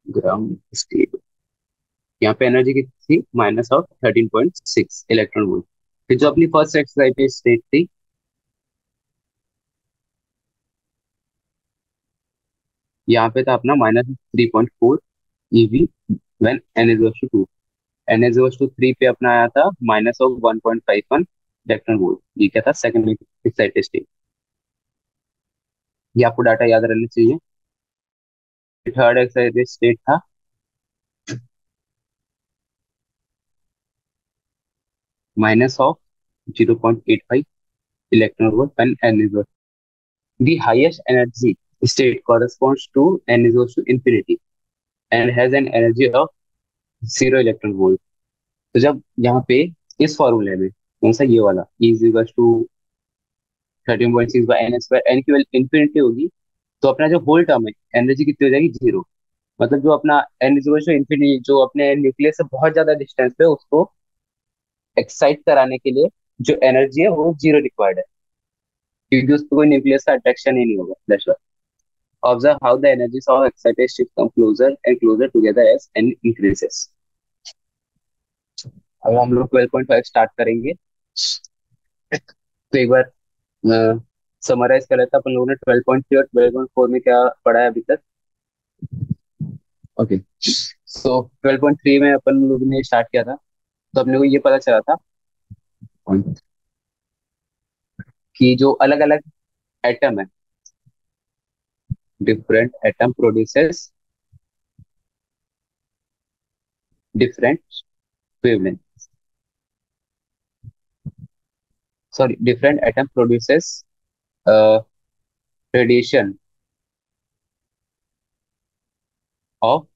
ग्राउंड स्टेट, यहाँ पे एनर्जी कितनी थी, -13.6 इलेक्ट्रॉन वोल्ट। फिर जो अपनी फर्स्ट एक्सरसाइज स्टेट थी, यहाँ पे था अपना -3.4 eV when n is to 2। N is to 3 पे अपना आया था -1.51 इलेक्ट्रॉन वोल्ट। ये क्या था, सेकंड एक्साइटेड स्टेट। ये आपको डाटा याद रहना चाहिए। थर्ड एक्साइटेड स्टेट था -0.85 electron volt when n is equal. The highest energy state corresponds to n is equal to infinity and has an energy of 0 electron volt। तो जब यहाँ पे इस फॉर्मूले में कौन सा, ये वाला E is equal to 13.6 by n square, n की वैल्यू इन्फिनिटी होगी, तो अपना जो होल टर्म है एनर्जी कितनी हो जाएगी, 0। मतलब जो अपना n is equal to infinity, जो अपने न्यूक्लियस से बहुत ज्यादा डिस्टेंस पे उसको एक्साइट कराने के लिए जो एनर्जी है वो 0 रिक्वायर्ड है, क्योंकि उसको कोई न्यूक्लियस का अट्रैक्शन ही नहीं होगा, that's why. Observe how the energies of excited state come closer and closer together as n increases. अब हम लोग 12.5 स्टार्ट करेंगे। तो एक बार समराइज कर लेते हैं अपन लोगों ने 12.3 और 12.4 में क्या पढ़ा है अभी तक। ओके, सो 12.3 में अपन लोगों ने स्टार्ट किया था, तो अपने को ये पता चला था कि जो अलग अलग एटम है, different atom produces different wavelength, sorry different atom produces radiation of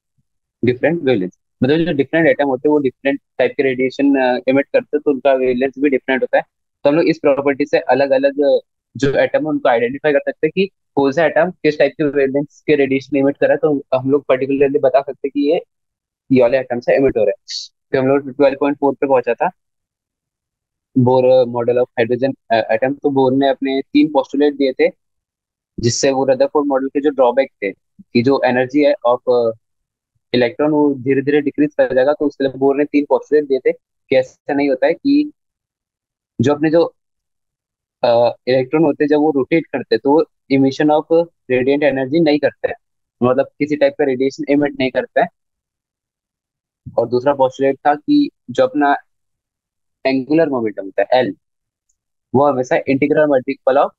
different wavelength. मतलब जो डिफरेंट एटम होते हैं वो डिफरेंट टाइप के रेडिएशन एमिट करते हैं, तो उनका वेवलेंथ भी डिफरेंट होता है। तो हम लोग इस प्रॉपर्टी से अलग अलग जो एटम है उनको आइडेंटिफाई कर सकते हैं कि कौन सा एटम किस टाइप के वेवलेंथ के रेडिएशन एमिट कर रहा है, तो हम लोग पर्टिकुलरली बता सकते हैं कि ये वाले एटम से एमिट हो रहा है। तो हम लोग 12.4 पे पहुंचा था, Bohr model of hydrogen atom. तो बोर ने अपने 3 पोस्टुलेट दिए थे, जिससे वो रदरफोर्ड मॉडल के जो ड्रॉबैक थे कि जो एनर्जी है ऑफ इलेक्ट्रॉन वो धीरे धीरे डिक्रीज कर जाएगा, तो उसके लिए बोर ने 3 पोस्टुलेट दिए थे कि ऐसा नहीं होता है कि जो अपने जो इलेक्ट्रॉन होते हैं जब वो रोटेट करते हैं तो वो इमिशन ऑफ रेडिएंट एनर्जी नहीं करते हैं, मतलब किसी टाइप का रेडिएशन एमिट नहीं करता है। और दूसरा पोस्टुलेट था कि जो अपना एंगुलर मोमेंटम होता है एल, वो हमेशा इंटीग्रल मल्टीपल ऑफ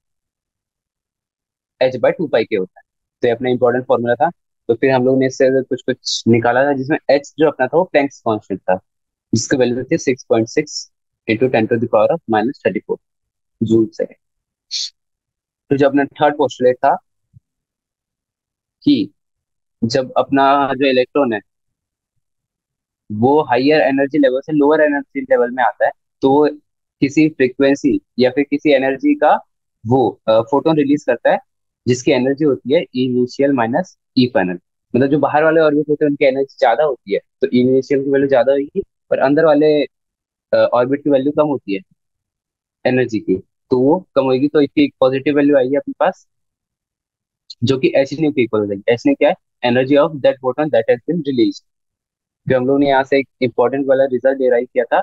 h/2 पाई के होता है। तो ये अपना इंपॉर्टेंट फॉर्मूला था। तो फिर हम लोग ने इससे कुछ कुछ निकाला था, जिसमें h जो अपना था वो प्लैंक्स कांस्टेंट था, जिसकी वैल्यू थी 6.6 इंटू 10⁻⁻34 जूल से। तो जो अपना थर्ड पोस्टुलेट था कि जब अपना जो इलेक्ट्रॉन है वो हाइयर एनर्जी लेवल से लोअर एनर्जी लेवल में आता है, तो वो किसी फ्रीक्वेंसी या फिर किसी एनर्जी का वो फोटोन रिलीज करता है, जिसकी एनर्जी होती है इनिशियल माइनस ई फाइनल। मतलब जो बाहर वाले ऑर्बिट होते हैं उनकी एनर्जी ज्यादा होती है, तो इनिशियल की वैल्यू ज्यादा होगी, और अंदर वाले ऑर्बिट की वैल्यू कम होती है एनर्जी की, तो वो कम होगी। तो इसकी एक पॉजिटिव वैल्यू आएगी अपने पास, जो कि एच न्यू की इक्वल हो जाएगी। एच न्यू क्या है, energy of that photon that has been release. फिर हम लोग ने यहाँ से एक इंपॉर्टेंट वाला रिजल्ट डिराइव किया था,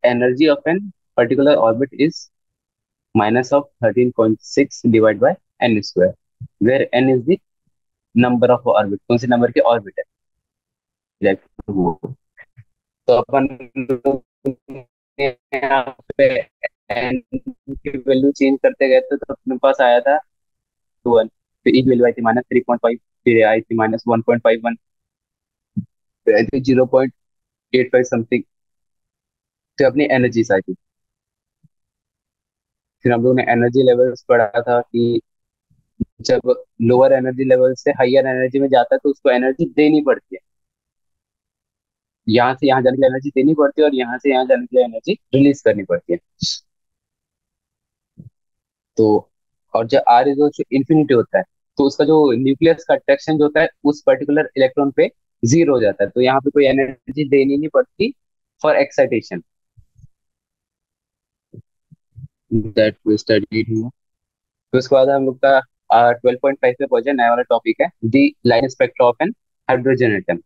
energy of an particular orbit is minus of 13.6 divided by n square, where n is the number of orbit, कौन से नंबर के ऑर्बिट है। इलेक्ट्रॉन वो। तो अपन लोग ने यहाँ पे एन की वैल्यू चेंज करते गए थे तो अपने पास आया था 2 1। फिर ई की वैल्यू आई थी -3.5, फिर आई थी -1.51, फिर आई थी 0.85 समथिंग। फिर अपनी एनर्जी आई थी। फिर हम लोग ने एनर्जी लेवल्स पढ़ा था कि जब लोअर एनर्जी लेवल से हायर एनर्जी में जाता है तो उसको एनर्जी देनी पड़ती है। यहाँ से यहाँ जाने के लिए एनर्जी देनी पड़ती है और यहाँ से यहाँ जाने के लिए एनर्जी रिलीज करनी पड़ती है। तो और जब आर इज इंफिनिटी होता है तो उसका जो न्यूक्लियस का अट्रैक्शन जो होता है उस पर्टिकुलर इलेक्ट्रॉन पे जीरो हो जाता है, तो यहाँ पे कोई एनर्जी देनी नहीं पड़ती for excitation. That we studied here. फिर उसके बाद हम लोग का 12.5 पे पहुंचे, नया वाला टॉपिक है the line spectra of an hydrogen atom.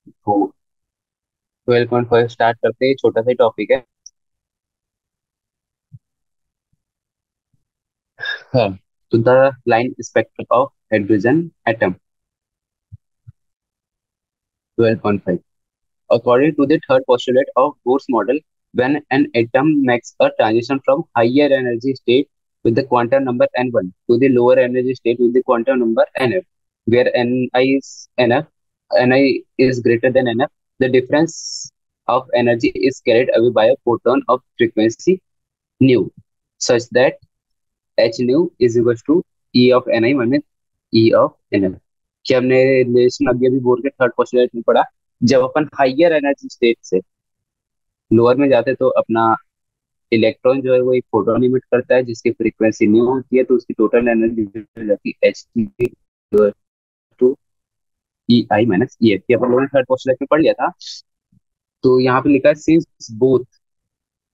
तो 12.5 स्टार्ट करते ही छोटा सा टॉपिक है। हाँ, तो the line spectra of hydrogen atom 12.5। According to the third postulate of Bohr's model, when an atom makes a transition from higher energy state with the quantum number n1 to the lower energy state with the quantum number nf, where ni is greater than nf, the difference of energy is carried away by a photon of frequency nu, such that h nu is equals to E of ni minus E of nf। कि हमने रिलेशन अभी अभी बोर के थर्ड पोस्टुलेट में पढ़ा, जब अपन हाइयर एनर्जी स्टेट से लोअर में जाते तो अपना इलेक्ट्रॉन जो है वो एक फोटोन इमिट करता है जिसकी फ्रीक्वेंसी न्यू होती है, तो उसकी टोटल एनर्जी हो जाती है H two E I minus E F. अपन लोगों ने थर्ड पोस्टुलेट में पढ़ लिया था। तो यहाँ पे लिखा है since both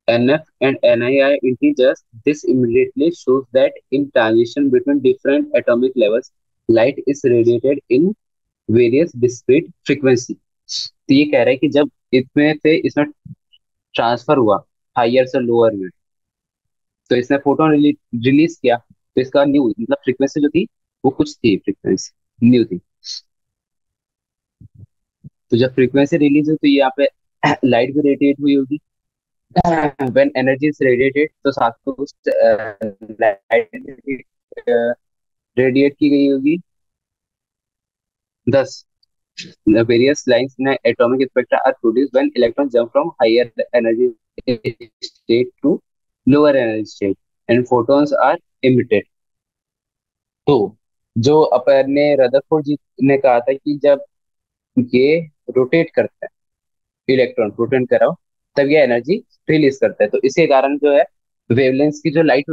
NF and NI are integers, this immediately shows that in transition between different atomic levels, light is radiated in various discrete frequency। तो ये कह रहा है कि जब इसमें से इसमें ट्रांसफर हुआ हायर से लोअर में, तो इसने फोटोन रिलीज किया, तो इसका न्यू मतलब फ्रीक्वेंसी जो थी वो कुछ थी, फ्रीक्वेंसी न्यू थी। तो जब फ्रीक्वेंसी रिलीज हुई तो यहाँ पे लाइट भी रेडिएट हुई होगी। व्हेन एनर्जी इज रेडिएटेड तो साथ में कुछ लाइट रेडिएट की गई होगी। thus the various lines in an atomic spectra are produced when electrons jump from higher energy state to lower energy state and photons are emitted। तो जो अपन ने रदरफोर्ड जी ने कहा था कि जब ये रोटेट करता है, इलेक्ट्रॉन रोटेट कर रहा हो, तब ये एनर्जी रिलीज करता है। तो इसी कारण जो है वेवलेंथ की जो लाइट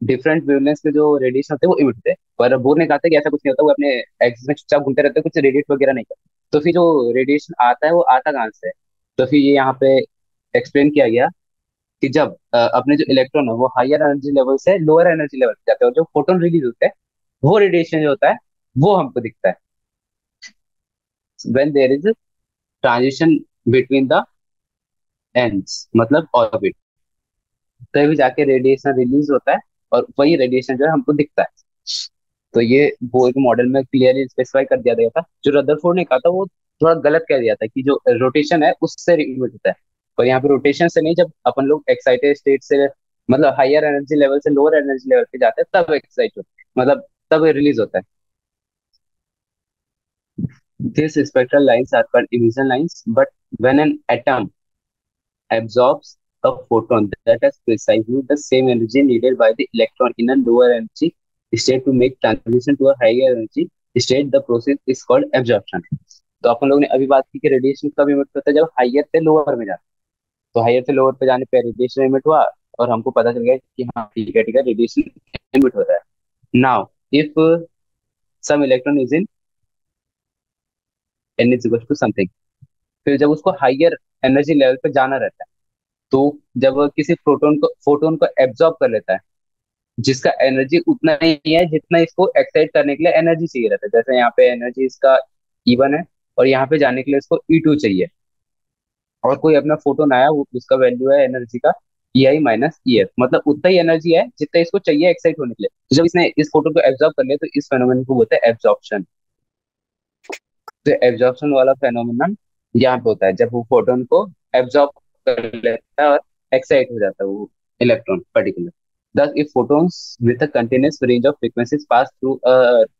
डिफरेंट वेवलेंथ के जो रेडिएशन होते हैं वो इमिट होते हैं। पर बोर ने कहा था कि ऐसा कुछ नहीं होता, वो अपने एक्सिस में चुपचाप घूमते रहते हैं, कुछ रेडिएट वगैरह नहीं करते। तो फिर जो रेडिएशन आता है वो आता कहाँ से है? तो फिर ये यहाँ पे एक्सप्लेन किया गया कि जब अपने जो इलेक्ट्रॉन है वो हायर एनर्जी लेवल से लोअर एनर्जी लेवल पे जाते हैं और जो फोटोन रिलीज होते हैं वो रेडिएशन जो होता है वो हमको दिखता है when there is transition between the n's, मतलब ऑर्बिट। तभी जाके रेडिएशन रिलीज होता है और वही रेडिएशन जो है हमको दिखता है। तो ये बोर के मॉडल में क्लियरली स्पेसिफाई कर दिया गया था। जो रदरफोर्ड ने कहा था वो थोड़ा गलत कह दिया था कि जो रोटेशन है उससे इमिट होता है। पर यहाँ पे रोटेशन से नहीं, जब अपन लोग एक्साइटेड स्टेट से मतलब हायर एनर्जी लेवल से लोअर एनर्जी लेवल पे जाते हैं तब एक्साइट होता है, मतलब तब रिलीज होता है। This spectral lines are called emission lines, but when an atom absorbs a photon that has precisely the same energy needed by the electron in a lower energy state to make transition to a higher energy state, the process is called absorption। तो अपन लोगों ने अभी बात की कि रेडिएशन कब इमिट होता है, जब हायर से लोअर में जाता है। तो हायर से लोअर पे जाने पे रेडिएशन इमिट हुआ और हमको पता चल गया कि हाँ ठीक है रेडिएशन इमिट होता है। Now if some electron is in n is equal to something, फिर जब उसको हायर एनर्जी लेवल पे जाना रहता है तो जब वो किसी फोटोन को एब्जॉर्ब कर लेता है जिसका एनर्जी उतना ही है जितना इसको एक्साइट करने के लिए एनर्जी चाहिए रहता है। जैसे यहाँ पे एनर्जी इसका E1 है और यहाँ पे जाने के लिए इसको E2 चाहिए, और कोई अपना फोटोन आया वो उसका वैल्यू है एनर्जी का E I - EF, मतलब उतना ही एनर्जी है जितना इसको चाहिए एक्साइट होने के लिए। तो जब इसने इस फोटो को एब्जॉर्ब कर लिया तो इस फेनोमेन को बोलते हैं एब्जॉर्प्शन। तो एब्जॉर्प्शन वाला फेनोमेनन यहाँ पे होता है जब वो फोटोन को एब्जॉर्ब कर लेता है और एक्साइट हो जाता है वो electron particular. Thus, if photons with a continuous range of frequencies pass through a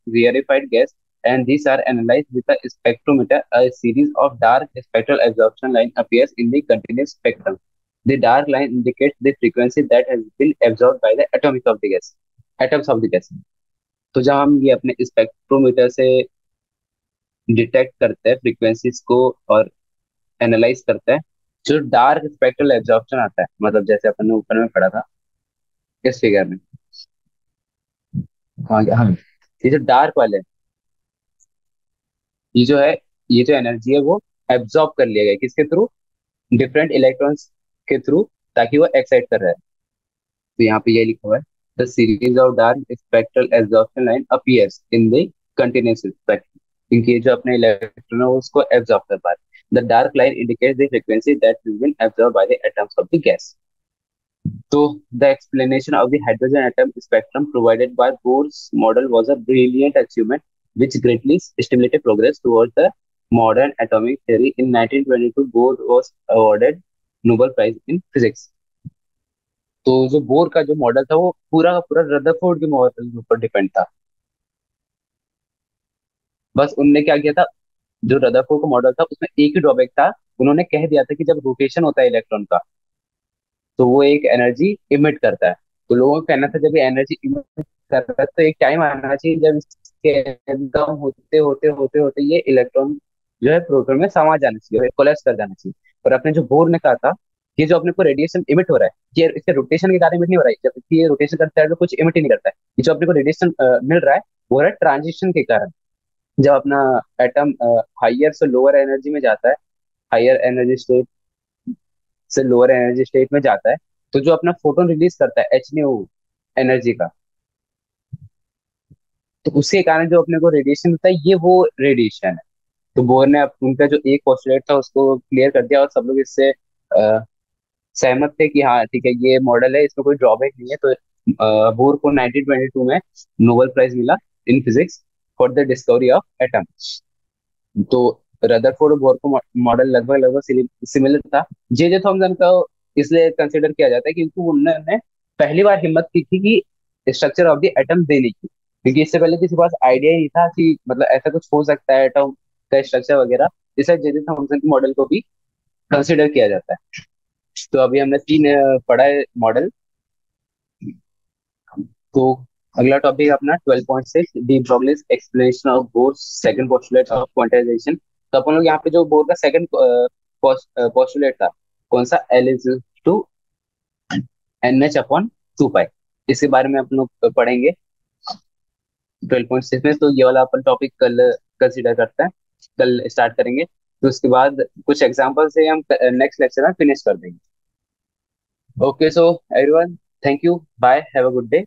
rarefied gas and these are analyzed with a spectrometer, a series of dark spectral absorption line appears in the continuous spectrum. The dark line indicates the frequency that has been absorbed by the atomic of the gas, atoms of the gas. तो जब हम ये अपने स्पेक्ट्रोमीटर से डिटेक्ट करते हैं फ्रीक्वेंसीज को और एनालाइज करते हैं, जो डार्क स्पेक्ट्रल एब्जॉर्प्शन आता है, मतलब जैसे अपन ने ऊपर में पढ़ा था इस फिगर में। हाँ हाँ, ये जो डार्क वाले हैं, ये जो है, ये जो एनर्जी है वो एब्जॉर्ब कर लिया गया किसके थ्रू, डिफरेंट इलेक्ट्रॉन्स के थ्रू, ताकि वो एक्साइट कर रहा है। तो यहाँ पे ये लिखा हुआ है, the series of dark spectral absorption line appears in the continuous spectrum, इनके जो अपने इलेक्ट्रॉन है वो उसको एब्जॉर्ब कर पा रहे। The dark line indicates the frequency that has been absorb by the atoms of the gas. So, the explanation of the hydrogen atom spectrum provided by Bohr's model was a brilliant achievement which greatly stimulated progress towards the modern atomic theory. In 1922, Bohr was awarded Nobel Prize in Physics. तो जो बोर का जो मॉडल था वो पूरा का पूरा रदरफोर्ड के मॉडल के ऊपर डिपेंड था। बस उनने क्या किया था, जो रदरफोर्ड का मॉडल था उसमें एक ही ड्रॉबैक था, उन्होंने कह दिया था कि जब रोटेशन होता है इलेक्ट्रॉन का तो वो एक एनर्जी इमिट करता है। तो लोगों का कहना था जब ये एनर्जी इमिट कर रहा है तो एक टाइम आना चाहिए जब इसके एकदम होते होते होते होते ये इलेक्ट्रॉन जो है प्रोटॉन में समा जाना चाहिए, कोलैप्स कर जाना चाहिए। और अपने जो बोर ने कहा था, ये जो अपने को रेडिएशन इमिट हो रहा है, ये इसके रोटेशन के कारण इमिट नहीं हो रहा है, जब ये रोटेशन करता है तो कुछ इमिट ही नहीं करता है। ये जो अपने को रेडिएशन मिल रहा है वो है ट्रांजिशन के कारण। जब अपना एटम हाइयर से लोअर एनर्जी में जाता है, हाइयर एनर्जी स्टेट से लोअर एनर्जी स्टेट में जाता है, तो जो अपना फोटोन रिलीज करता है एच एनर्जी का, तो उसके कारण जो अपने को रेडिएशन होता है ये वो रेडिएशन है। तो बोर ने उनका जो एक पोस्टुलेट था उसको क्लियर कर दिया और सब लोग इससे सहमत थे कि हाँ ठीक है ये मॉडल है, इसमें कोई ड्रॉबैक नहीं है। तो बोर को 1922 में नोबेल प्राइज मिला in physics for the discovery of atom. तो रदरफोर्ड और बोर को मॉडल लगभग लगभग सिमिलर था। जे जे थॉमसन का इसलिए कंसिडर किया जाता है क्योंकि उन्होंने पहली बार हिम्मत की थी कि स्ट्रक्चर ऑफ द एटम देने की, क्योंकि इससे पहले किसी के पास आइडिया ही नहीं था कि मतलब ऐसा कुछ हो सकता है एटम का स्ट्रक्चर वगैरह। इसलिए जे जे थॉमसन के मॉडल को भी कंसिडर किया जाता है। तो अभी हमने तीन पढ़ा है मॉडल। तो अगला टॉपिक अपना 12.6 de Broglie's explanation of bourse second postulate of quantization. तो अपन लोग यहाँ पे जो बोर का सेकंड पोस्टुलेट था कौन सा, L is to N H upon 2 pi, इसके बारे में अपन लोग पढ़ेंगे 12.6 में। तो ये वाला अपन टॉपिक कल कंसिडर करते हैं, कल स्टार्ट करेंगे। तो उसके बाद कुछ एग्जांपल से हम नेक्स्ट लेक्चर में फिनिश कर देंगे। Okay so everyone, thank you, bye, have a good day.